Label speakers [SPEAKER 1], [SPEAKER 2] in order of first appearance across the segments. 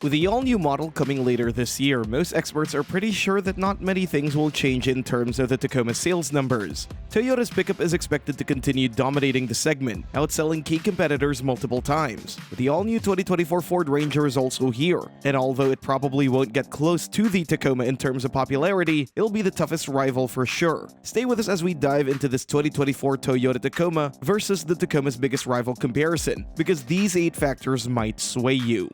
[SPEAKER 1] With the all-new model coming later this year, most experts are pretty sure that not many things will change in terms of the Tacoma sales numbers. Toyota's pickup is expected to continue dominating the segment, outselling key competitors multiple times. But the all-new 2024 Ford Ranger is also here, and although it probably won't get close to the Tacoma in terms of popularity, it'll be the toughest rival for sure. Stay with us as we dive into this 2024 Toyota Tacoma versus the Tacoma's biggest rival comparison, because these 8 factors might sway you.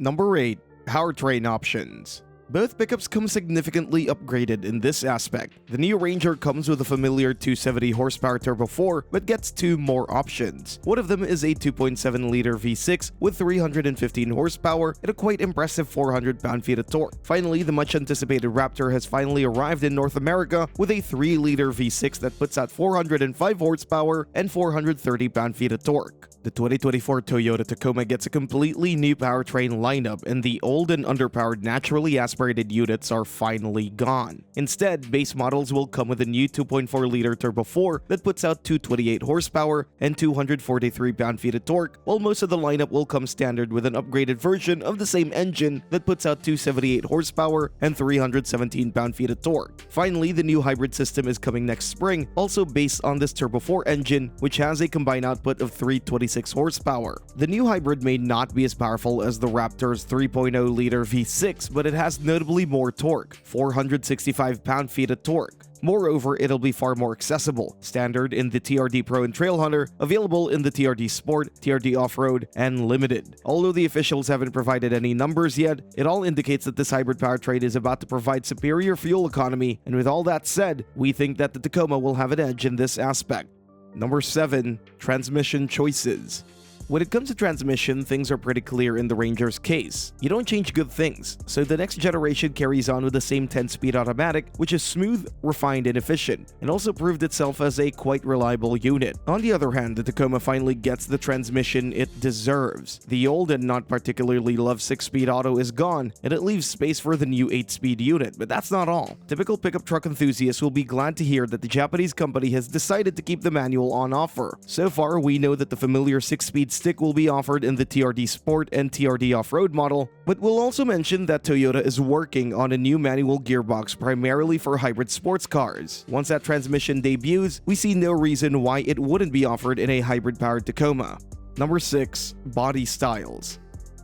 [SPEAKER 1] Number 8. Powertrain options. Both pickups come significantly upgraded in this aspect. The new Ranger comes with a familiar 270 horsepower turbo 4, but gets 2 more options. One of them is a 2.7-liter V6 with 315 horsepower and a quite impressive 400 pound-feet of torque. Finally, the much-anticipated Raptor has finally arrived in North America with a 3-liter V6 that puts out 405 horsepower and 430 pound-feet of torque. The 2024 Toyota Tacoma gets a completely new powertrain lineup, and the old and underpowered naturally aspirated units are finally gone. Instead, base models will come with a new 2.4-liter turbo 4 that puts out 228 horsepower and 243 pound-feet of torque, while most of the lineup will come standard with an upgraded version of the same engine that puts out 278 horsepower and 317 pound-feet of torque. Finally, the new hybrid system is coming next spring, also based on this turbo 4 engine, which has a combined output of 326 horsepower. The new hybrid may not be as powerful as the Raptor's 3.0-liter V6, but it has notably more torque, 465 pound-feet of torque. Moreover, it'll be far more accessible, standard in the TRD Pro and Trailhunter, available in the TRD Sport, TRD Off-Road, and Limited. Although the officials haven't provided any numbers yet, it all indicates that this hybrid powertrain is about to provide superior fuel economy, and with all that said, we think that the Tacoma will have an edge in this aspect. Number 7. Transmission choices. When it comes to transmission, things are pretty clear in the Ranger's case. You don't change good things, so the next generation carries on with the same 10-speed automatic, which is smooth, refined, and efficient, and also proved itself as a quite reliable unit. On the other hand, the Tacoma finally gets the transmission it deserves. The old and not particularly loved 6-speed auto is gone, and it leaves space for the new 8-speed unit, but that's not all. Typical pickup truck enthusiasts will be glad to hear that the Japanese company has decided to keep the manual on offer. So far, we know that the familiar 6-speed stick will be offered in the TRD Sport and TRD Off-Road model, but we'll also mention that Toyota is working on a new manual gearbox primarily for hybrid sports cars. Once that transmission debuts, we see no reason why it wouldn't be offered in a hybrid-powered Tacoma. Number 6. Body styles.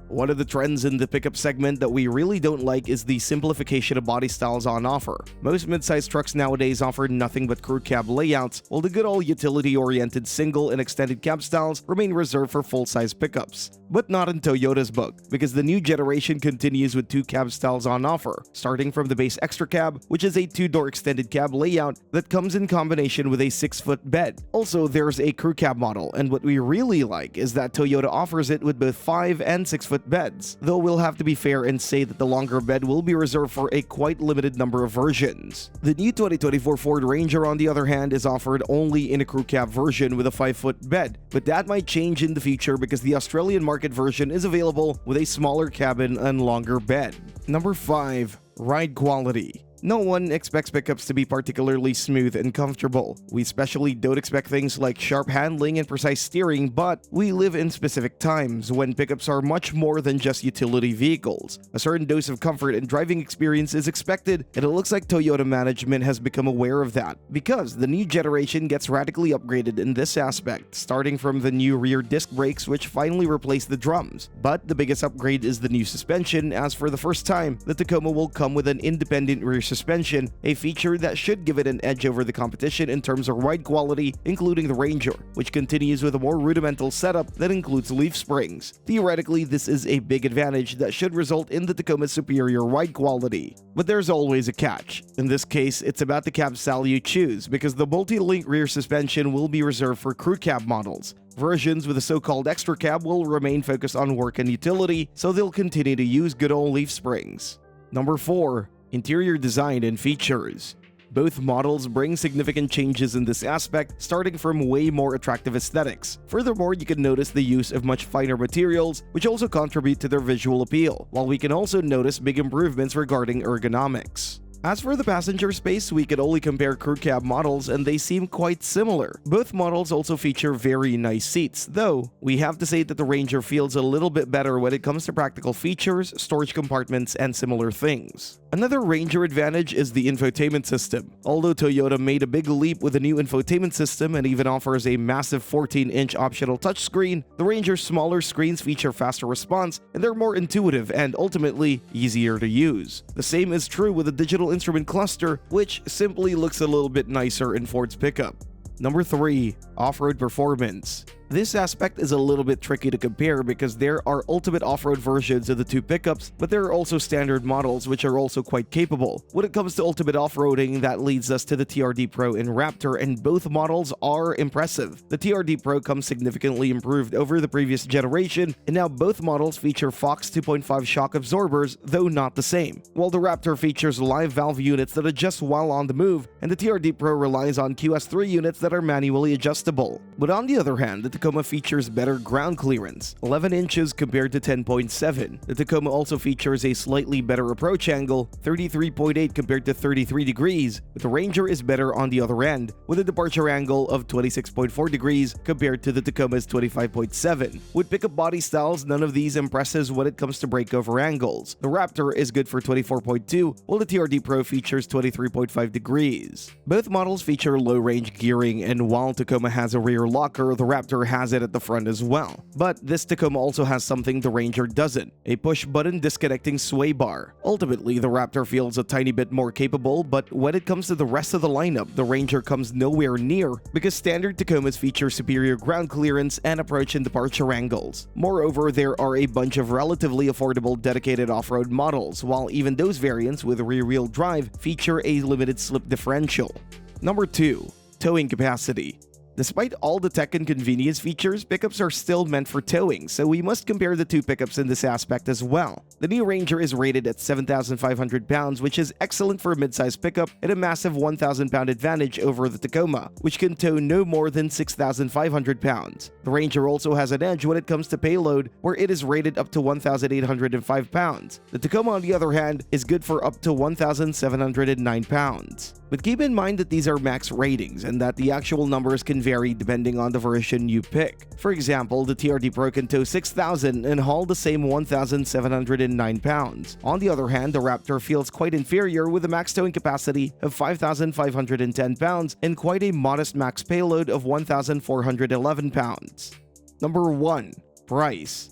[SPEAKER 1] One of the trends in the pickup segment that we really don't like is the simplification of body styles on offer. Most mid-sized trucks nowadays offer nothing but crew cab layouts, while the good old utility-oriented single and extended cab styles remain reserved for full-size pickups. But not in Toyota's book, because the new generation continues with 2 cab styles on offer, starting from the base extra cab, which is a 2-door extended cab layout that comes in combination with a 6-foot bed. Also, there's a crew cab model, and what we really like is that Toyota offers it with both 5- and 6-foot beds, though we'll have to be fair and say that the longer bed will be reserved for a quite limited number of versions. The new 2024 Ford Ranger, on the other hand, is offered only in a crew cab version with a 5-foot bed, but that might change in the future because the Australian market version is available with a smaller cabin and longer bed. Number 5. Ride quality. No one expects pickups to be particularly smooth and comfortable. We especially don't expect things like sharp handling and precise steering, but we live in specific times when pickups are much more than just utility vehicles. A certain dose of comfort and driving experience is expected, and it looks like Toyota management has become aware of that, because the new generation gets radically upgraded in this aspect, starting from the new rear disc brakes, which finally replace the drums. But the biggest upgrade is the new suspension, as for the first time, the Tacoma will come with an independent rear suspension, a feature that should give it an edge over the competition in terms of ride quality, including the Ranger, which continues with a more rudimental setup that includes leaf springs. Theoretically, this is a big advantage that should result in the Tacoma's superior ride quality. But there's always a catch. In this case, it's about the cab style you choose, because the multi-link rear suspension will be reserved for crew cab models. Versions with a so-called extra cab will remain focused on work and utility, so they'll continue to use good old leaf springs. Number 4. Interior design and features. Both models bring significant changes in this aspect, starting from way more attractive aesthetics. Furthermore, you can notice the use of much finer materials, which also contribute to their visual appeal, while we can also notice big improvements regarding ergonomics. As for the passenger space, we could only compare crew cab models and they seem quite similar. Both models also feature very nice seats, though we have to say that the Ranger feels a little bit better when it comes to practical features, storage compartments, and similar things. Another Ranger advantage is the infotainment system. Although Toyota made a big leap with a new infotainment system and even offers a massive 14-inch optional touchscreen, the Ranger's smaller screens feature faster response and they're more intuitive and ultimately easier to use. The same is true with the digital instrument cluster, which simply looks a little bit nicer in Ford's pickup. Number 3. Off-road performance. This aspect is a little bit tricky to compare because there are ultimate off-road versions of the two pickups, but there are also standard models which are also quite capable. When it comes to ultimate off-roading, that leads us to the TRD Pro and Raptor, and both models are impressive. The TRD Pro comes significantly improved over the previous generation, and now both models feature Fox 2.5 shock absorbers, though not the same. While the Raptor features live valve units that adjust while on the move, and the TRD Pro relies on QS3 units that are manually adjustable. But on the other hand, the Tacoma features better ground clearance, 11 inches compared to 10.7. The Tacoma also features a slightly better approach angle, 33.8 compared to 33 degrees, but the Ranger is better on the other end, with a departure angle of 26.4 degrees compared to the Tacoma's 25.7. With pickup body styles, none of these impresses when it comes to breakover angles. The Raptor is good for 24.2, while the TRD Pro features 23.5 degrees. Both models feature low-range gearing, and while Tacoma has a rear locker, the Raptor has it at the front as well. But this Tacoma also has something the Ranger doesn't, a push-button disconnecting sway bar. Ultimately, the Raptor feels a tiny bit more capable, but when it comes to the rest of the lineup, the Ranger comes nowhere near because standard Tacomas feature superior ground clearance and approach and departure angles. Moreover, there are a bunch of relatively affordable dedicated off-road models, while even those variants with rear-wheel drive feature a limited slip differential. Number 2. Towing capacity. Despite all the tech and convenience features, pickups are still meant for towing, so we must compare the two pickups in this aspect as well. The new Ranger is rated at 7,500 pounds, which is excellent for a midsize pickup and a massive 1,000 pound advantage over the Tacoma, which can tow no more than 6,500 pounds. The Ranger also has an edge when it comes to payload, where it is rated up to 1,805 pounds. The Tacoma, on the other hand, is good for up to 1,709 pounds. But keep in mind that these are max ratings and that the actual numbers can vary depending on the version you pick. For example, the TRD Pro can tow 6,000 and haul the same 1,709 pounds. On the other hand, the Raptor feels quite inferior with a max towing capacity of 5,510 pounds and quite a modest max payload of 1,411 pounds. Number 1. Price.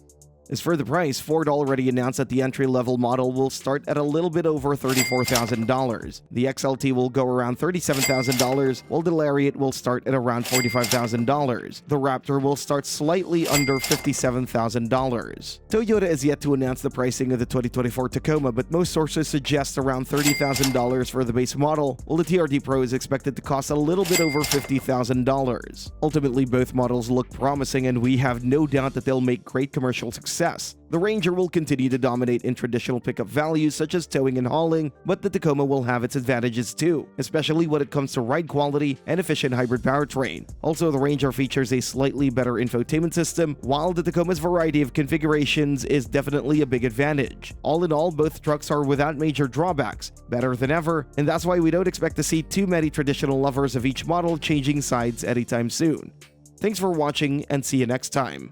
[SPEAKER 1] As for the price, Ford already announced that the entry-level model will start at a little bit over $34,000. The XLT will go around $37,000, while the Lariat will start at around $45,000. The Raptor will start slightly under $57,000. Toyota is yet to announce the pricing of the 2024 Tacoma, but most sources suggest around $30,000 for the base model, while the TRD Pro is expected to cost a little bit over $50,000. Ultimately, both models look promising, and we have no doubt that they'll make great commercial success. The Ranger will continue to dominate in traditional pickup values such as towing and hauling, but the Tacoma will have its advantages too, especially when it comes to ride quality and efficient hybrid powertrain. Also, the Ranger features a slightly better infotainment system, while the Tacoma's variety of configurations is definitely a big advantage. All in all, both trucks are without major drawbacks, better than ever, and that's why we don't expect to see too many traditional lovers of each model changing sides anytime soon. Thanks for watching, and see you next time.